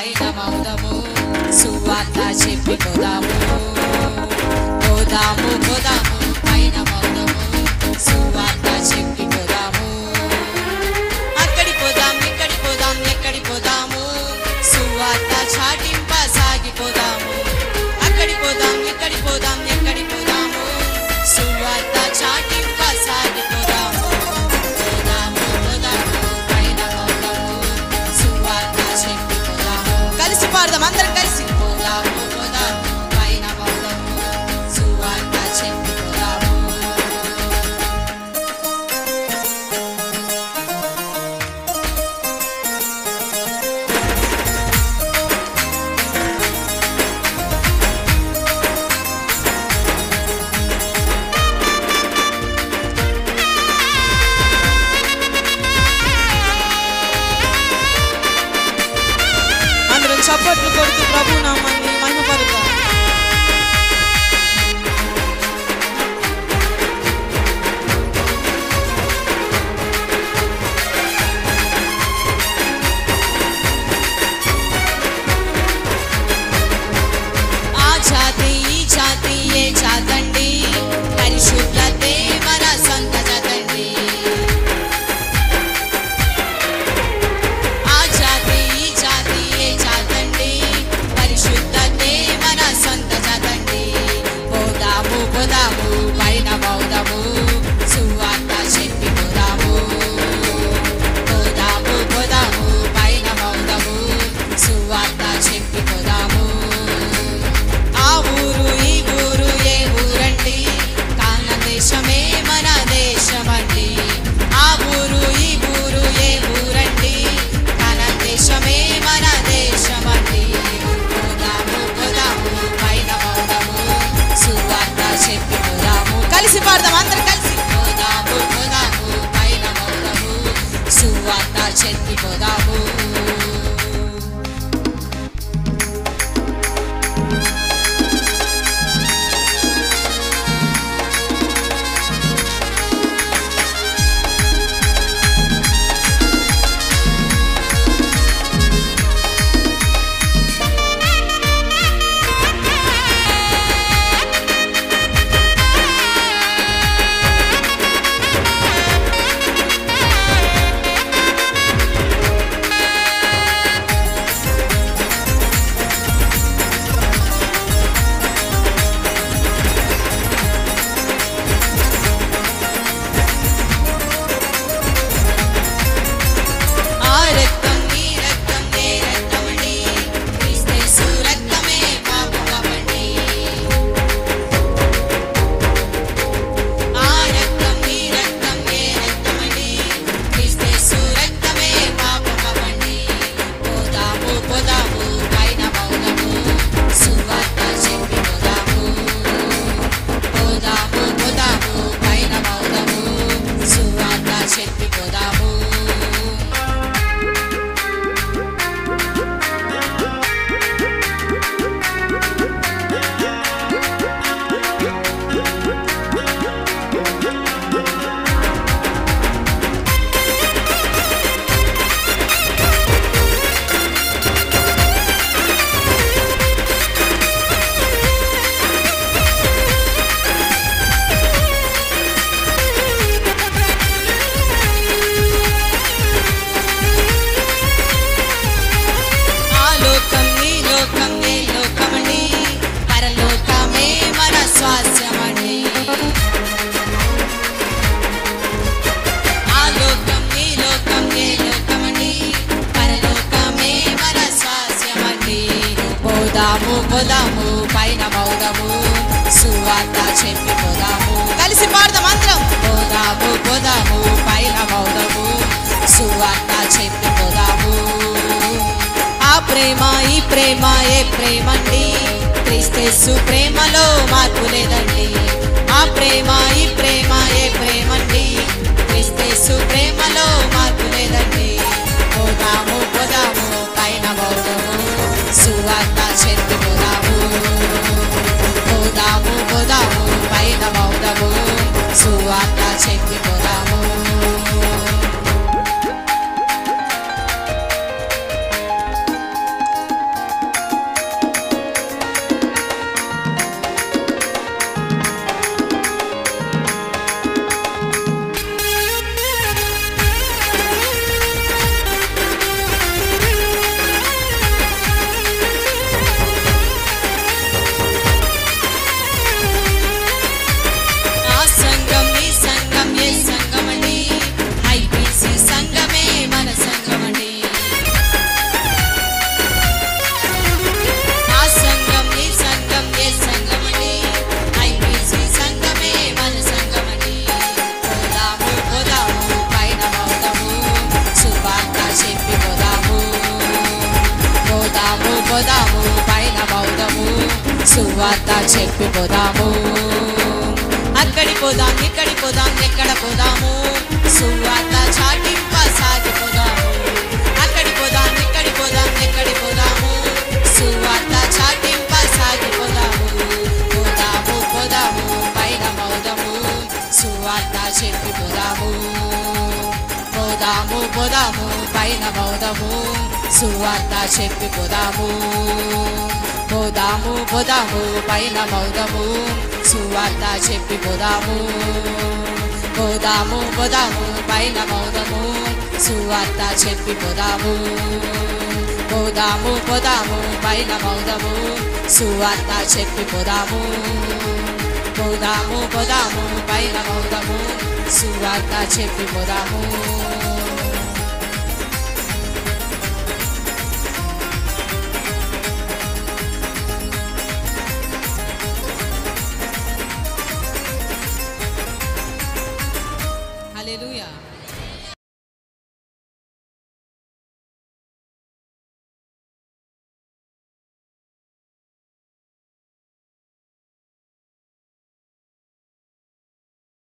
పైన మౌదము సువార్త చెప్పి పోదాము పోదాము పోదాము పైన మౌదము సువార్త చెప్పి పోదాము అక్కడి పోదాం ఇక్కడి పోదాం ఎక్కడి పోదాము సువార్త చాటింప సాగిపోదాము అక్కడి పోదాం ఇక్కడి పోదాం ఎక్కడి పోదాము సువార్త చాటింప సాగిపోదాము పోదాము పోదాము పైన మౌదము సువార్త చెప్పి పోదాము కలిసి పాడదాం అందరం కలిసి పోదాము పోదాము పైన మౌదము సువార్త చెప్పి పోదాము చప్పట్లు కొడుతూ ప్రభు నామాన్ని మహిమపరుద్దాం. ఆ జాతి ఈ జాతి ఏ జాతండి పరిశుద్ధతే మన సొంత జాతండి ఆ జాతి ఈ జాతి ఏ జాతండి పరిశుద్ధతే మన సొంత జాతండి పోదాము పోదాము పైన మౌదము సువార్త చెప్పి పోదాము పోదాము పోదాము పైన మౌదము సువార్త చెప్పి పోదాము ఆ ఊరు ఈ ఊరు ఏ ఊరండి కాన దేశమే మన దేశమండి ఆ ఊరు ఈ ఊరు ఏ ఊరండి కాన దేశమే మన దేశమండి పోదాము పోదాము పైన మౌదము సువార్త చెప్పి పోదాము కలిసి పాడదాం అందరం కలిసి పోదాము పోదాము పైన మౌదము సువార్త చెప్పి పోదాము పోదాము పోదాము పైన మౌదము సువార్త చెప్పి పోదాము కలిసి పాడదాం అందరం పోదాము పోదాము పైన మౌదము సువార్త చెప్పి పోదాము ఆ ప్రేమ ఈ ప్రేమ ఏ ప్రేమండి క్రీస్తు ప్రేమలో మార్పు లేదండి ఆ ప్రేమ ఈ ప్రేమ ఏ ప్రేమండి క్రీస్తు ప్రేమలో మార్పు లేదండి పోదాము పోదాము పైన మౌదము సువార్త చెప్పి పోదాము పోదాము పోదాము పైన మౌదము సువార్త చెప్పి పోదాము సువార్త చెప్పి పోదాము. అక్కడి పోదాం, ఇక్కడి పోదాం, ఎక్కడ పోదాము, సువార్త చాటింప సాగిపోదాము. అక్కడి పోదాం, ఇక్కడి పోదాం, ఎక్కడి పోదాము, సువార్త చాటింప సాగిపోదాము. పోదాము పోదాము పైన మౌదము, సువార్త చెప్పి పోదాము. పోదాము పోదాము పైన మౌదము, సువార్త చెప్పి పోదాము. పోదాము పోదాము పైన మౌదము, సువార్త చెప్పి పోదాము. పోదాము పోదాము పైన మౌదము, సువార్త చెప్పి పోదాము. పోదాము పోదాము పైన మౌదము, సువార్త చెప్పి పోదాము. పోదాము పోదాము పైన మౌదము, సువార్త చెప్పి పోదాము.